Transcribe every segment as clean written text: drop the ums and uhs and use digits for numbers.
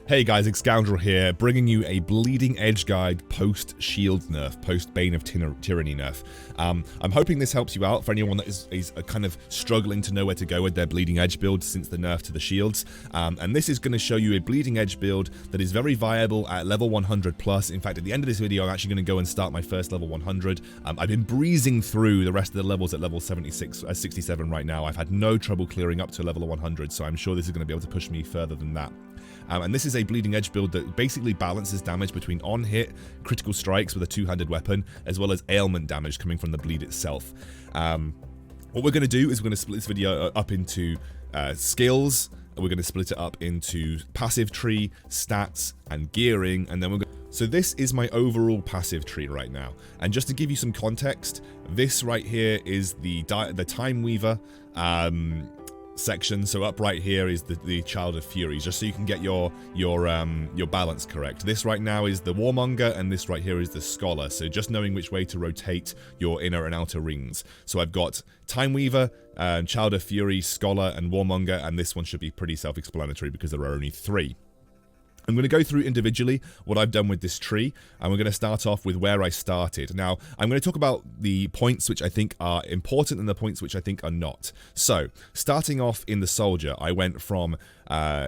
Hey guys, Excoundrel here, bringing you a Bleeding Edge guide post-shield nerf, post-Bane of Tyranny nerf. I'm hoping this helps you out for anyone that is kind of struggling to know where to go with their Bleeding Edge build since the nerf to the shields. And this is going to show you a Bleeding Edge build that is very viable at level 100 plus. In fact, at the end of this video, I'm actually going to go and start my first level 100. I've been breezing through the rest of the levels at level 67 right now. I've had no trouble clearing up to level 100, so I'm sure this is going to be able to push me further than that. And this is a Bleeding Edge build that basically balances damage between on-hit, critical strikes with a two-handed weapon, as well as ailment damage coming from the bleed itself. What we're going to do is we're going to split this video up into skills, and we're going to split it up into passive tree, stats, and gearing, and then we're going to... So this is my overall passive tree right now, and just to give you some context, this right here is the Time Weaver section. So up right here is the Child of Fury, just so you can get your balance correct. This right now is the Warmonger, and this right here is the Scholar, so just knowing which way to rotate your inner and outer rings. So I've got Time Weaver, Child of Fury, Scholar, and Warmonger, and this one should be pretty self-explanatory because there are only 3. I'm going to go through individually what I've done with this tree, and we're going to start off with where I started. Now, I'm going to talk about the points which I think are important and the points which I think are not. So, starting off in the Soldier, I went from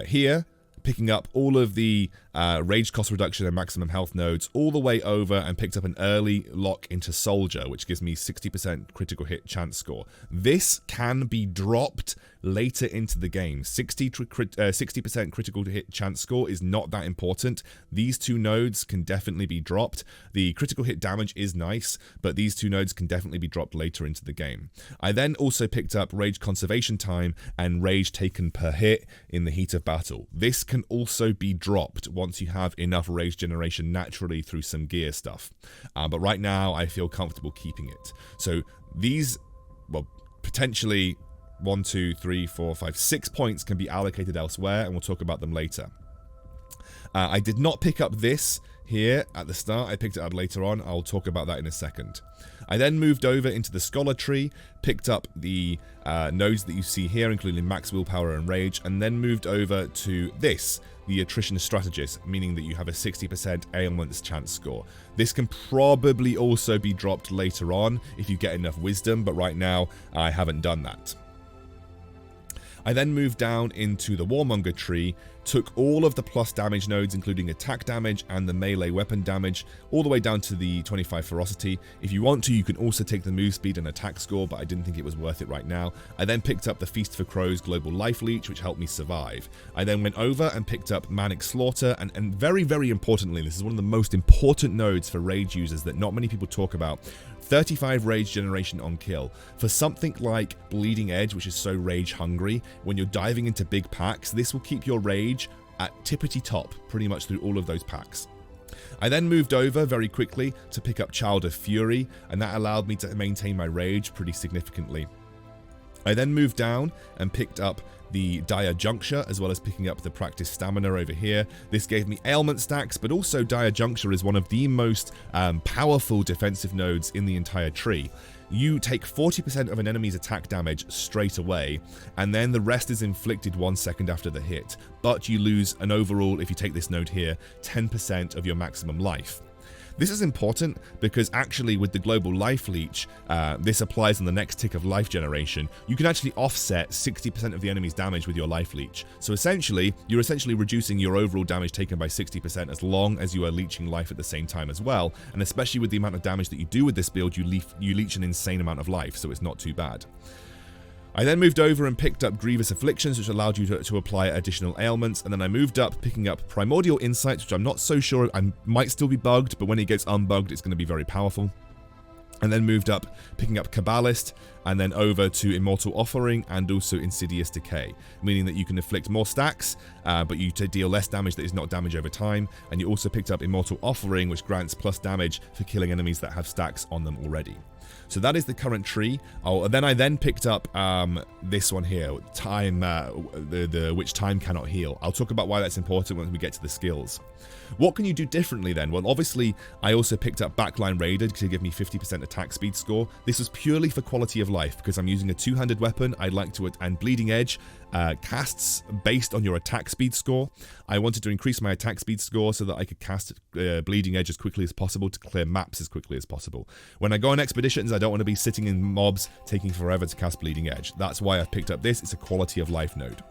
here, picking up all of the rage cost reduction and maximum health nodes all the way over, and picked up an early lock into Soldier, which gives me 60% critical hit chance score. This can be dropped later into the game. 60% critical hit chance score is not that important. These two nodes can definitely be dropped. The critical hit damage is nice, but these two nodes can definitely be dropped later into the game. I then also picked up rage conservation time and rage taken per hit in the heat of battle. This can also be dropped once you have enough rage generation naturally through some gear stuff. But right now I feel comfortable keeping it. So these, well, potentially 1, 2, 3, 4, 5, 6 points can be allocated elsewhere, and we'll talk about them later. I did not pick up this here at the start. I picked it up later on. I'll talk about that in a second. I then moved over into the Scholar tree, picked up the nodes that you see here, including max willpower and rage, and then moved over to this, the attrition strategist, meaning that you have a 60% ailments chance score. This can probably also be dropped later on if you get enough wisdom, but right now I haven't done that. I then moved down into the Warmonger tree, took all of the plus damage nodes, including attack damage and the melee weapon damage, all the way down to the 25 ferocity. If you want to, you can also take the move speed and attack score, but I didn't think it was worth it right now. I then picked up the Feast for Crows global life leech, which helped me survive. I then went over and picked up Manic Slaughter, and very, very importantly, this is one of the most important nodes for rage users that not many people talk about, 35 rage generation on kill. For something like Bleeding Edge, which is so rage hungry, when you're diving into big packs, this will keep your rage at tippity top pretty much through all of those packs. I then moved over very quickly to pick up Child of Fury, and that allowed me to maintain my rage pretty significantly. I then moved down and picked up the Dire Juncture, as well as picking up the Practice Stamina over here. This gave me ailment stacks, but also Dire Juncture is one of the most powerful defensive nodes in the entire tree. You take 40% of an enemy's attack damage straight away, and then the rest is inflicted 1 second after the hit, but you lose an overall, if you take this node here, 10% of your maximum life. This is important because actually with the global life leech, this applies on the next tick of life generation. You can actually offset 60% of the enemy's damage with your life leech. So essentially, you're reducing your overall damage taken by 60% as long as you are leeching life at the same time as well. And especially with the amount of damage that you do with this build, you leech an insane amount of life, so it's not too bad. I then moved over and picked up Grievous Afflictions, which allowed you to apply additional ailments, and then I moved up picking up Primordial Insights, which I'm not so sure, I might still be bugged, but when it gets unbugged it's going to be very powerful. And then moved up picking up Kabbalist, and then over to Immortal Offering and also Insidious Decay, meaning that you can inflict more stacks, but you deal less damage that is not damage over time, and you also picked up Immortal Offering, which grants plus damage for killing enemies that have stacks on them already. So that is the current tree. Then I picked up this one here, time, which time cannot heal. I'll talk about why that's important when we get to the skills. What can you do differently then? Well, obviously, I also picked up Backline Raider to give me 50% attack speed score. This was purely for quality of life. Because I'm using a two-handed weapon, I'd like to, and Bleeding Edge casts based on your attack speed score. I wanted to increase my attack speed score so that I could cast Bleeding Edge as quickly as possible to clear maps as quickly as possible. When I go on expeditions, I don't want to be sitting in mobs taking forever to cast Bleeding Edge. That's why I've picked up this. It's a quality of life node.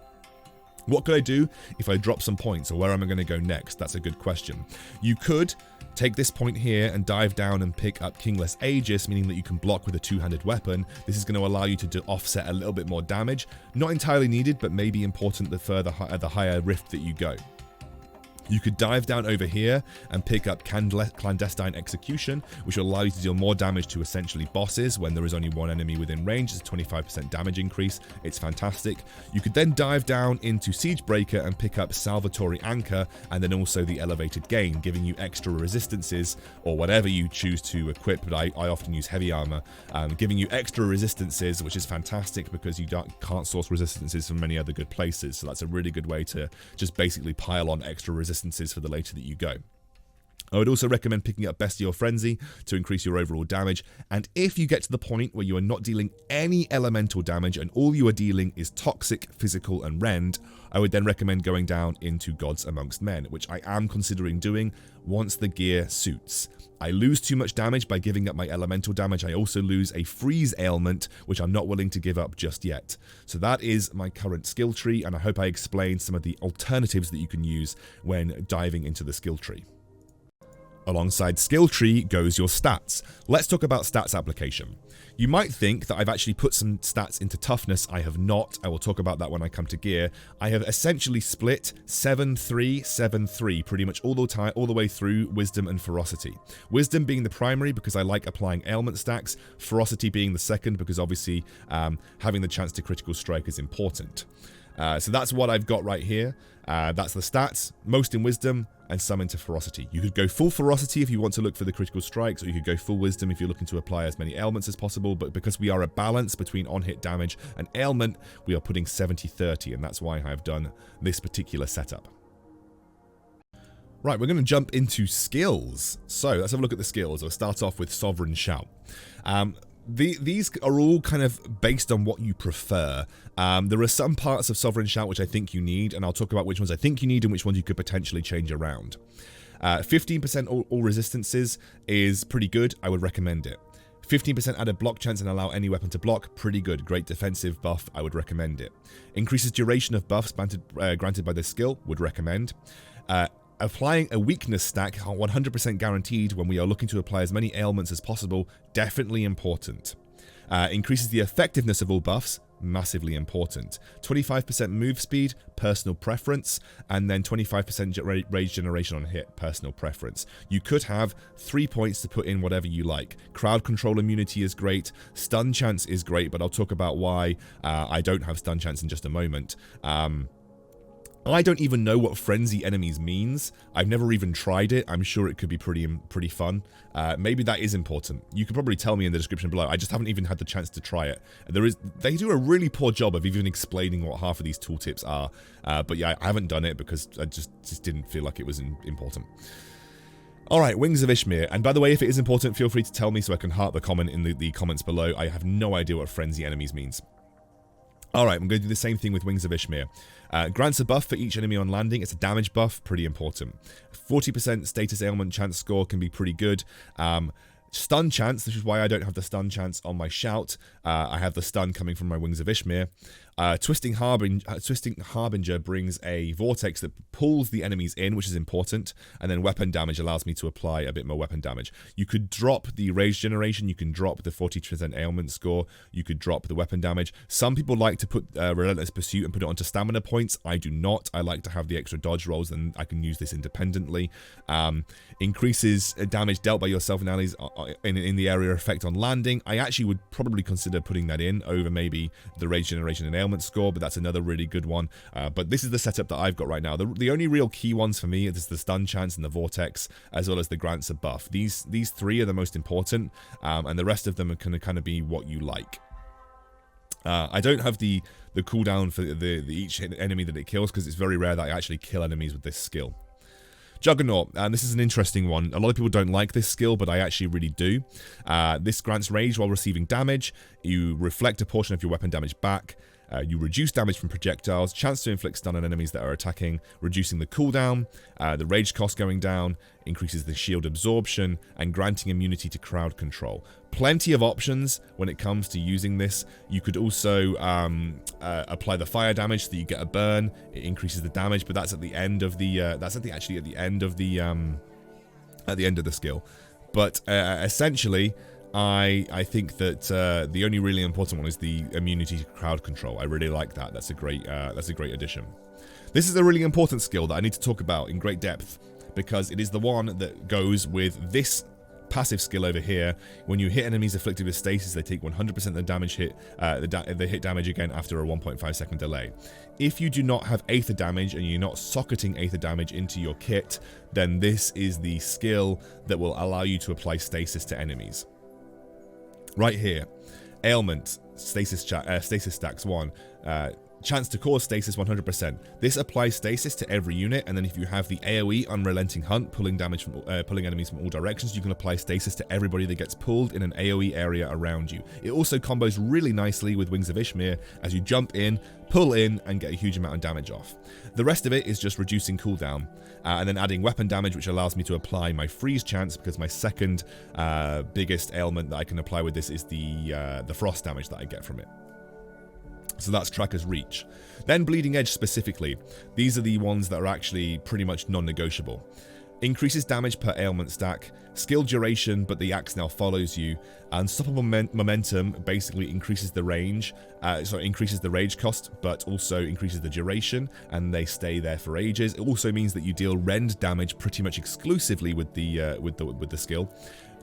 What could I do if I drop some points, or where am I going to go next? That's a good question. You could take this point here and dive down and pick up Kingless Aegis, meaning that you can block with a two-handed weapon. This is going to allow you to offset a little bit more damage. Not entirely needed, but maybe important the further the higher rift that you go. You could dive down over here and pick up Clandestine Execution, which will allow you to deal more damage to essentially bosses when there is only one enemy within range. It's a 25% damage increase. It's fantastic. You could then dive down into Siegebreaker and pick up Salvatore Anchor, and then also the Elevated Gain, giving you extra resistances, or whatever you choose to equip, but I often use heavy armor, giving you extra resistances, which is fantastic because you can't source resistances from many other good places. So that's a really good way to just basically pile on extra resistances for the later that you go. I would also recommend picking up Bestial Frenzy to increase your overall damage, and if you get to the point where you are not dealing any elemental damage and all you are dealing is toxic, physical and rend, I would then recommend going down into Gods Amongst Men, which I am considering doing once the gear suits. I lose too much damage by giving up my elemental damage. I also lose a freeze ailment, which I'm not willing to give up just yet. So that is my current skill tree, and I hope I explained some of the alternatives that you can use when diving into the skill tree. Alongside skill tree goes your stats. Let's talk about stats application. You might think that I've actually put some stats into toughness. I have not. I will talk about that when I come to gear. I have essentially split 7-3, 7-3 pretty much all the way through wisdom and ferocity. Wisdom being the primary because I like applying ailment stacks, ferocity being the second because obviously having the chance to critical strike is important. So that's what I've got right here. That's the stats, most in wisdom and some into ferocity. You could go full ferocity if you want to look for the critical strikes, or you could go full wisdom if you're looking to apply as many ailments as possible, but because we are a balance between on-hit damage and ailment, we are putting 70-30, and that's why I've done this particular setup. Right, we're going to jump into skills. So let's have a look at the skills. I'll start off with Sovereign Shout. These are all kind of based on what you prefer. There are some parts of Sovereign Shout which I think you need, and I'll talk about which ones I think you need and which ones you could potentially change around. 15% all resistances is pretty good. I would recommend it. 15% added block chance and allow any weapon to block. Pretty good. Great defensive buff. I would recommend it. Increases duration of buffs granted by this skill. Would recommend. Applying a weakness stack, 100% guaranteed when we are looking to apply as many ailments as possible, definitely important. Increases the effectiveness of all buffs, massively important. 25% move speed, personal preference, and then 25% rage generation on hit, personal preference. You could have 3 points to put in whatever you like. Crowd control immunity is great, stun chance is great, but I'll talk about why I don't have stun chance in just a moment. I don't even know what Frenzy Enemies means. I've never even tried it. I'm sure it could be pretty fun. Maybe that is important. You could probably tell me in the description below. I just haven't even had the chance to try it. They do a really poor job of even explaining what half of these tooltips are. But yeah, I haven't done it because I just didn't feel like it was important. Alright, Wings of Ishmir. And by the way, if it is important, feel free to tell me so I can heart the comment in the comments below. I have no idea what Frenzy Enemies means. Alright, I'm going to do the same thing with Wings of Ishmir. Grants a buff for each enemy on landing. It's a damage buff, pretty important. 40% status ailment chance score can be pretty good. Stun chance, this is why I don't have the stun chance on my shout. I have the stun coming from my Wings of Ishmir. Twisting Harbinger brings a vortex that pulls the enemies in, which is important, and then weapon damage allows me to apply a bit more weapon damage. You could drop the rage generation, you can drop the 40% ailment score, you could drop the weapon damage. Some people like to put Relentless Pursuit and put it onto stamina points. I do not. I like to have the extra dodge rolls, and I can use this independently. Increases damage dealt by yourself and allies in the area effect on landing. I actually would probably consider putting that in over maybe the rage generation and ailment score, but that's another really good one. But this is the setup that I've got right now. The only real key ones for me is the stun chance and the vortex, as well as the grants of buff. These three are the most important, and the rest of them are kind of be what you like. I don't have the cooldown for each enemy that it kills, because it's very rare that I actually kill enemies with this skill. Juggernaut, and this is an interesting one. A lot of people don't like this skill, but I actually really do. This grants rage while receiving damage. You reflect a portion of your weapon damage back. You reduce damage from projectiles, chance to inflict stun on enemies that are attacking, reducing the cooldown, the rage cost going down, increases the shield absorption, and granting immunity to crowd control. Plenty of options when it comes to using this. You could also apply the fire damage so that you get a burn. It increases the damage, but that's at the end of the actually at the end of the skill. But essentially, I think that the only really important one is the immunity to crowd control. I really like that. That's a great addition. This is a really important skill that I need to talk about in great depth because it is the one that goes with this passive skill over here. When you hit enemies afflicted with stasis, they take 100% of the damage hit. They hit damage again after a 1.5 second delay. If you do not have aether damage and you're not socketing aether damage into your kit, then this is the skill that will allow you to apply stasis to enemies. Right here, ailment, stasis stacks 1, chance to cause stasis 100%. This applies stasis to every unit, and then if you have the AoE Unrelenting Hunt, pulling enemies from all directions, you can apply stasis to everybody that gets pulled in an AoE area around you. It also combos really nicely with Wings of Ishmir as you jump in, pull in, and get a huge amount of damage off. The rest of it is just reducing cooldown, and then adding weapon damage, which allows me to apply my freeze chance, because my second biggest ailment that I can apply with this is the frost damage that I get from it. So that's Tracker's Reach. Then Bleeding Edge specifically. These are the ones that are actually pretty much non-negotiable. Increases damage per ailment stack, skill duration, but the axe now follows you. Unstoppable momentum basically increases the range, increases the rage cost, but also increases the duration, and they stay there for ages. It also means that you deal rend damage pretty much exclusively with the skill.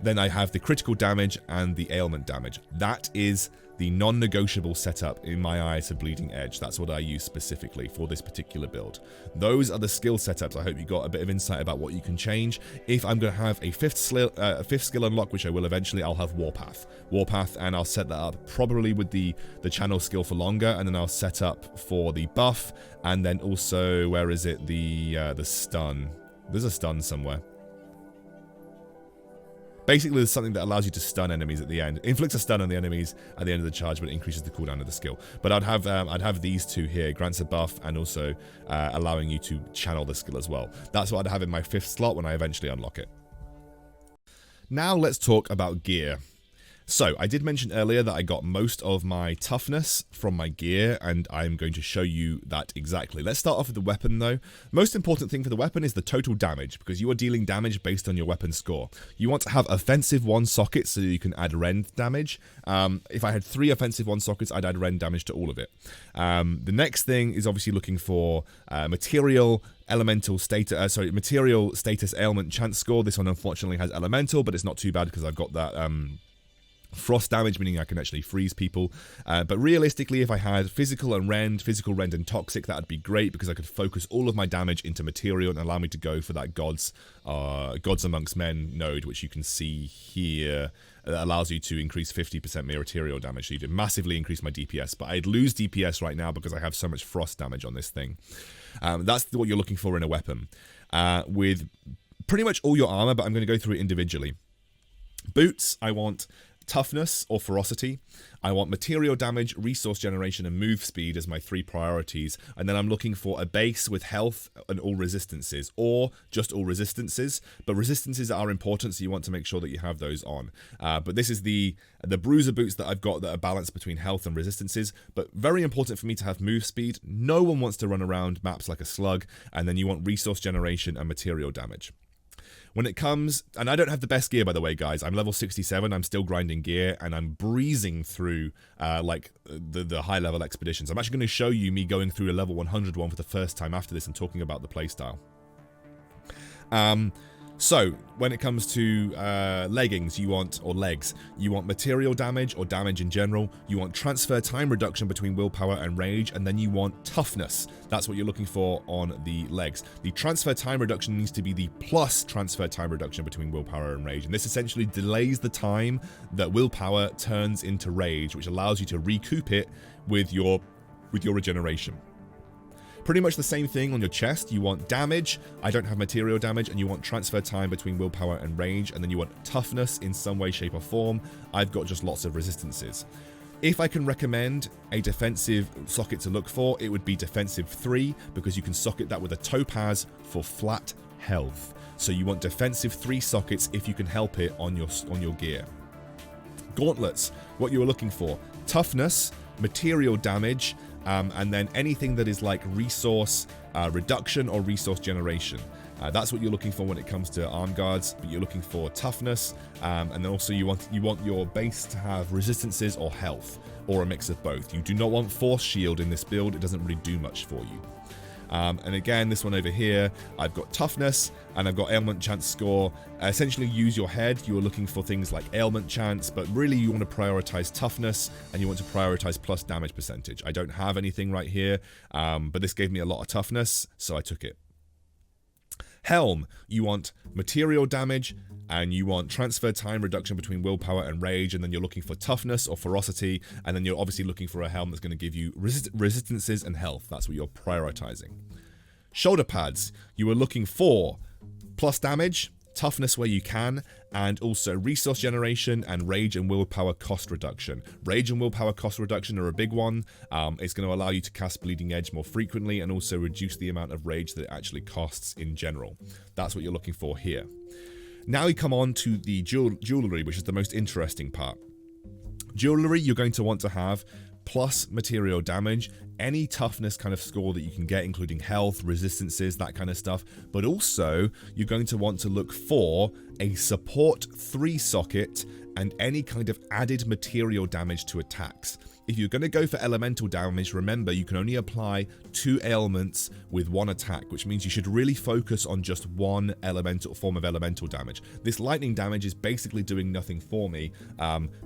Then I have the critical damage and the ailment damage. That is the non-negotiable setup in my eyes of Bleeding Edge. That's what I use specifically for this particular build. Those are the skill setups. I hope you got a bit of insight about what you can change. If I'm going to have a fifth skill unlock, which I will eventually, I'll have Warpath, and I'll set that up probably with the channel skill for longer, and then I'll set up for the buff, and then also, where is it, the stun. There's a stun somewhere. Basically, there's something that allows you to stun enemies at the end. Inflicts a stun on the enemies at the end of the charge, but it increases the cooldown of the skill. But I'd have these two here, grants a buff, and also allowing you to channel the skill as well. That's what I'd have in my 5th slot when I eventually unlock it. Now let's talk about gear. So, I did mention earlier that I got most of my toughness from my gear, and I'm going to show you that exactly. Let's start off with the weapon, though. Most important thing for the weapon is the total damage, because you are dealing damage based on your weapon score. You want to have offensive 1 sockets so you can add rend damage. If I had 3 offensive 1 sockets, I'd add rend damage to all of it. The next thing is obviously looking for material status ailment chance score. This one unfortunately has elemental, but it's not too bad because I've got that frost damage, meaning I can actually freeze people. But realistically, if I had physical rend and toxic, that would be great because I could focus all of my damage into material and allow me to go for that gods amongst men node, which you can see here. That allows you to increase 50% material damage, so you massively increase my DPS. But I'd lose DPS right now because I have so much frost damage on this thing. That's what you're looking for in a weapon. With pretty much all your armor, but I'm going to go through it individually. Boots, I want toughness or ferocity. I want material damage, resource generation, and move speed as my 3 priorities. And then I'm looking for a base with health and all resistances, or just all resistances. But resistances are important, so you want to make sure that you have those on. But this is the bruiser boots that I've got that are balanced between health and resistances. But very important for me to have move speed. No one wants to run around maps like a slug. And then you want resource generation and material damage. When it comes, and I don't have the best gear, by the way, guys. I'm level 67. I'm still grinding gear, and I'm breezing through like the high-level expeditions. I'm actually going to show you me going through a level 100 one for the first time after this and talking about the playstyle. So, when it comes to leggings, or legs, you want material damage or damage in general, you want transfer time reduction between willpower and rage, and then you want toughness. That's what you're looking for on the legs. The transfer time reduction needs to be the plus transfer time reduction between willpower and rage, and this essentially delays the time that willpower turns into rage, which allows you to recoup it with your regeneration. Pretty much the same thing on your chest. You want damage. I don't have material damage, and you want transfer time between willpower and rage, and then you want toughness in some way, shape, or form. I've got just lots of resistances. If I can recommend a defensive socket to look for, it would be defensive 3, because you can socket that with a topaz for flat health. So you want defensive 3 sockets if you can help it on your gear. Gauntlets, what you are looking for: toughness, material damage, and then anything that is like resource reduction or resource generation. That's what you're looking for when it comes to arm guards, but you're looking for toughness, and then also you want your base to have resistances or health, or a mix of both. You do not want force shield in this build. It doesn't really do much for you. And again, this one over here, I've got toughness and I've got ailment chance score. Essentially, use your head. You're looking for things like ailment chance, but really you want to prioritize toughness, and you want to prioritize plus damage percentage. I don't have anything right here, but this gave me a lot of toughness, so I took it. Helm, you want material damage, and you want transfer time reduction between willpower and rage, and then you're looking for toughness or ferocity, and then you're obviously looking for a helm that's going to give you resistances and health. That's what you're prioritizing. Shoulder pads, you are looking for plus damage, toughness where you can, and also resource generation and rage and willpower cost reduction. Rage and willpower cost reduction are a big one. It's going to allow you to cast Bleeding Edge more frequently and also reduce the amount of rage that it actually costs in general. That's what you're looking for here. Now we come on to the jewelry, which is the most interesting part. Jewelry, you're going to want to have plus material damage, any toughness kind of score that you can get, including health, resistances, that kind of stuff. But also, you're going to want to look for a support 3 socket and any kind of added material damage to attacks. If you're going to go for elemental damage, remember you can only apply 2 ailments with 1 attack, which means you should really focus on just one form of elemental damage. This lightning damage is basically doing nothing for me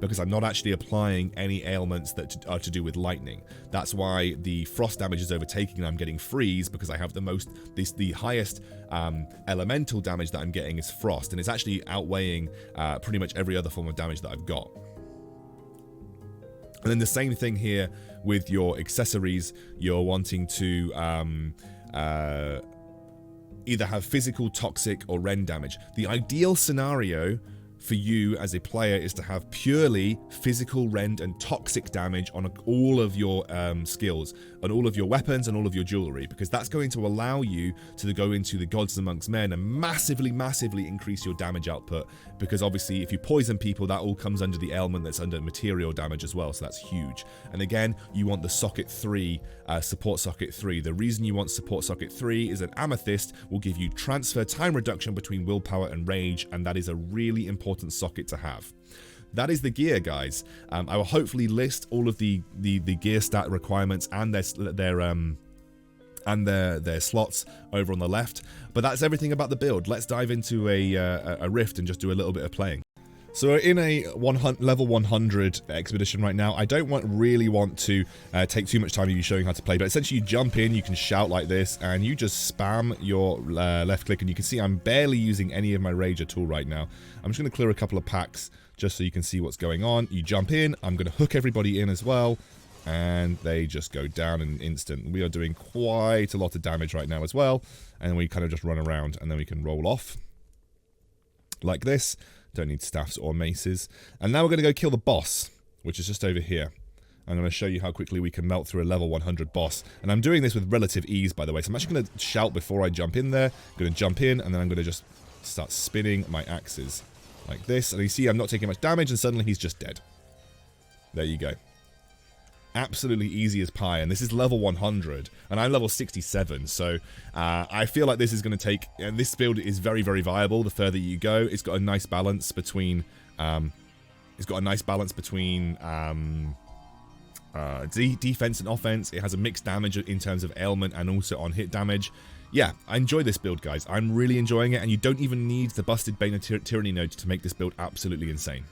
because I'm not actually applying any ailments that are to do with lightning. That's why the frost damage is overtaking and I'm getting freeze, because I have the highest elemental damage that I'm getting is frost, and it's actually outweighing pretty much every other form of damage that I've got. And then the same thing here with your accessories. You're wanting to either have physical, toxic, or rend damage. The ideal scenario for you as a player is to have purely physical, rend, and toxic damage on all of your skills, on all of your weapons and all of your jewelry, because that's going to allow you to go into the Gods Amongst Men and massively increase your damage output, because obviously if you poison people, that all comes under the ailment that's under material damage as well, so that's huge. And again, you want the socket 3, support socket 3. The reason you want support socket 3 is an amethyst will give you transfer time reduction between willpower and rage, and that is a really important socket to have. That is the gear, guys. I will hopefully list all of the gear stat requirements and their slots over on the left. But that's everything about the build. Let's dive into a rift and just do a little bit of playing. So we're in a level 100 expedition right now. I don't really want to take too much time of you showing how to play, but essentially you jump in, you can shout like this, and you just spam your left click, and you can see I'm barely using any of my rage at all right now. I'm just going to clear a couple of packs just so you can see what's going on. You jump in, I'm going to hook everybody in as well, and they just go down in an instant. We are doing quite a lot of damage right now as well, and we kind of just run around, and then we can roll off like this. Don't need staffs or maces. And now we're going to go kill the boss, which is just over here. I'm going to show you how quickly we can melt through a level 100 boss. And I'm doing this with relative ease, by the way. So I'm actually going to shout before I jump in there. I'm going to jump in, and then I'm going to just start spinning my axes like this. And you see I'm not taking much damage, and suddenly he's just dead. There you go. Absolutely easy as pie, and this is level 100, and I'm level 67, so I feel like this is going to take, and this build is very viable the further you go. It's got a nice balance between defense and offense. It has a mixed damage in terms of ailment and also on hit damage. Yeah, I enjoy this build, guys. I'm really enjoying it, and you don't even need the busted Bane of Tyranny node to make this build absolutely insane.